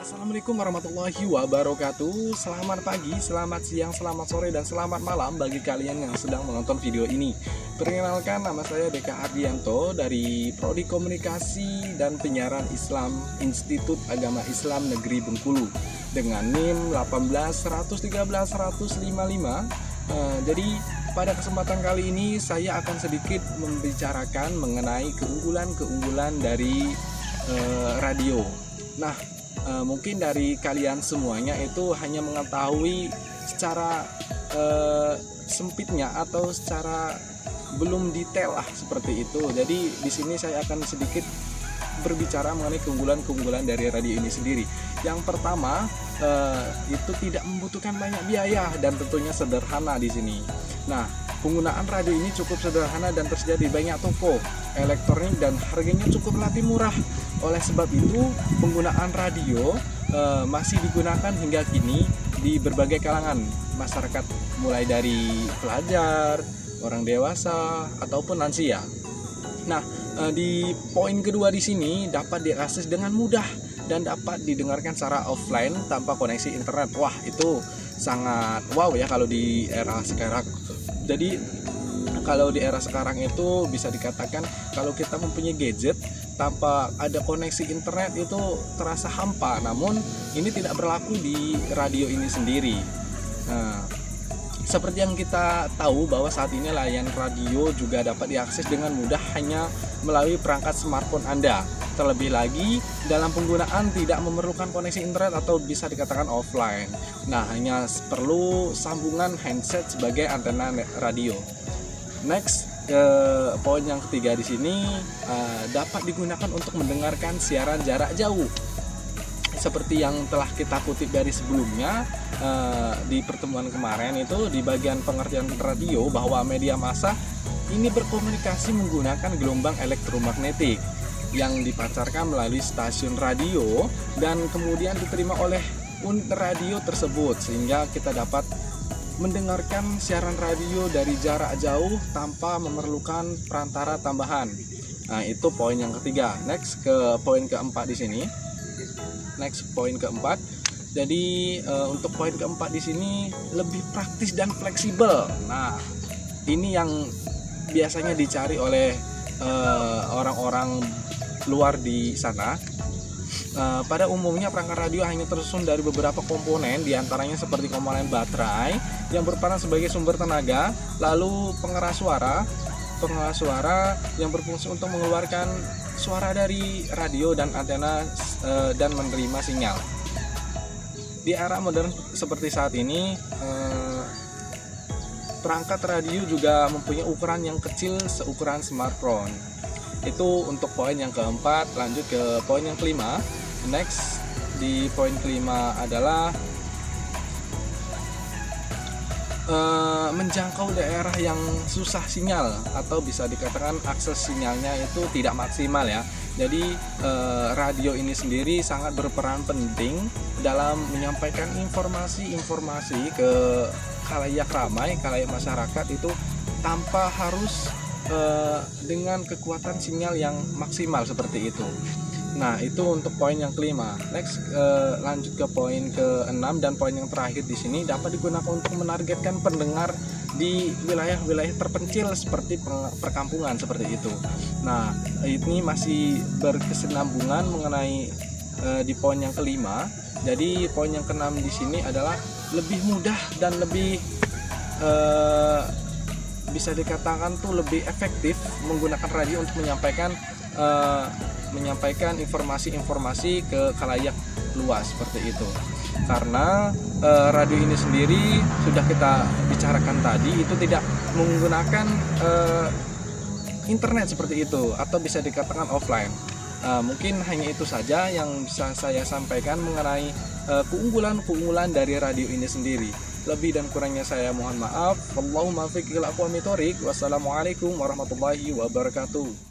Assalamualaikum warahmatullahi wabarakatuh. Selamat pagi, selamat siang, selamat sore, dan selamat malam bagi kalian yang sedang menonton video ini. Perkenalkan, nama saya Deka Ardianto dari Prodi Komunikasi dan Penyiaran Islam Institut Agama Islam Negeri Bengkulu dengan NIM 1813155. Jadi pada kesempatan kali ini saya akan sedikit membicarakan mengenai keunggulan-keunggulan dari radio. Nah, mungkin dari kalian semuanya itu hanya mengetahui secara sempitnya atau secara belum detail lah seperti itu. Jadi di sini saya akan sedikit berbicara mengenai keunggulan-keunggulan dari radio ini sendiri. Yang pertama, itu tidak membutuhkan banyak biaya dan tentunya sederhana di sini. Nah, penggunaan radio ini cukup sederhana dan tersedia di banyak toko elektronik dan harganya cukup relatif murah. Oleh sebab itu, penggunaan radio masih digunakan hingga kini di berbagai kalangan masyarakat, mulai dari pelajar, orang dewasa, ataupun lansia. Nah, di poin kedua di sini dapat diakses dengan mudah dan dapat didengarkan secara offline tanpa koneksi internet. Wah, itu sangat wow ya kalau di era sekarang. Jadi kalau di era sekarang itu bisa dikatakan kalau kita mempunyai gadget tanpa ada koneksi internet itu terasa hampa. Namun ini tidak berlaku di radio ini sendiri. Nah, seperti yang kita tahu bahwa saat ini layanan radio juga dapat diakses dengan mudah hanya melalui perangkat smartphone Anda. Terlebih lagi dalam penggunaan tidak memerlukan koneksi internet atau bisa dikatakan offline. Nah, hanya perlu sambungan handset sebagai antena radio. Next, poin yang ketiga di sini dapat digunakan untuk mendengarkan siaran jarak jauh. Seperti yang telah kita kutip dari sebelumnya di pertemuan kemarin itu di bagian pengertian radio bahwa media massa ini berkomunikasi menggunakan gelombang elektromagnetik yang dipancarkan melalui stasiun radio dan kemudian diterima oleh unit radio tersebut sehingga kita dapat mendengarkan siaran radio dari jarak jauh tanpa memerlukan perantara tambahan. Nah, itu poin yang ketiga. Next ke poin keempat di sini. Next poin keempat. Jadi untuk poin keempat di sini lebih praktis dan fleksibel. Nah, ini yang biasanya dicari oleh orang-orang luar di sana. Pada umumnya perangkat radio hanya tersusun dari beberapa komponen, diantaranya seperti komponen baterai yang berperan sebagai sumber tenaga, lalu pengeras suara yang berfungsi untuk mengeluarkan suara dari radio dan antena dan menerima sinyal. Di era modern seperti saat ini, perangkat radio juga mempunyai ukuran yang kecil seukuran smartphone. Itu untuk poin yang keempat. Lanjut ke poin yang kelima. Next, di poin kelima adalah menjangkau daerah yang susah sinyal atau bisa dikatakan akses sinyalnya itu tidak maksimal ya. Jadi radio ini sendiri sangat berperan penting dalam menyampaikan informasi-informasi ke khalayak ramai, khalayak masyarakat itu tanpa harus dengan kekuatan sinyal yang maksimal seperti itu. Nah, itu untuk poin yang kelima. Next, lanjut ke poin ke-6 dan poin yang terakhir di sini dapat digunakan untuk menargetkan pendengar di wilayah-wilayah terpencil seperti perkampungan seperti itu. Nah, ini masih berkesinambungan mengenai di poin yang kelima. Jadi poin yang keenam di sini adalah lebih mudah dan lebih bisa dikatakan tuh lebih efektif menggunakan radio untuk menyampaikan informasi-informasi ke khalayak luas seperti itu. Karena radio ini sendiri sudah kita bicarakan tadi itu tidak menggunakan internet seperti itu atau bisa dikatakan offline. Mungkin hanya itu saja yang bisa saya sampaikan mengenai keunggulan-keunggulan dari radio ini sendiri. Lebih dan kurangnya saya mohon maaf. Wallahumma fiq ila aqwamit thoriq. Wassalamualaikum warahmatullahi wabarakatuh.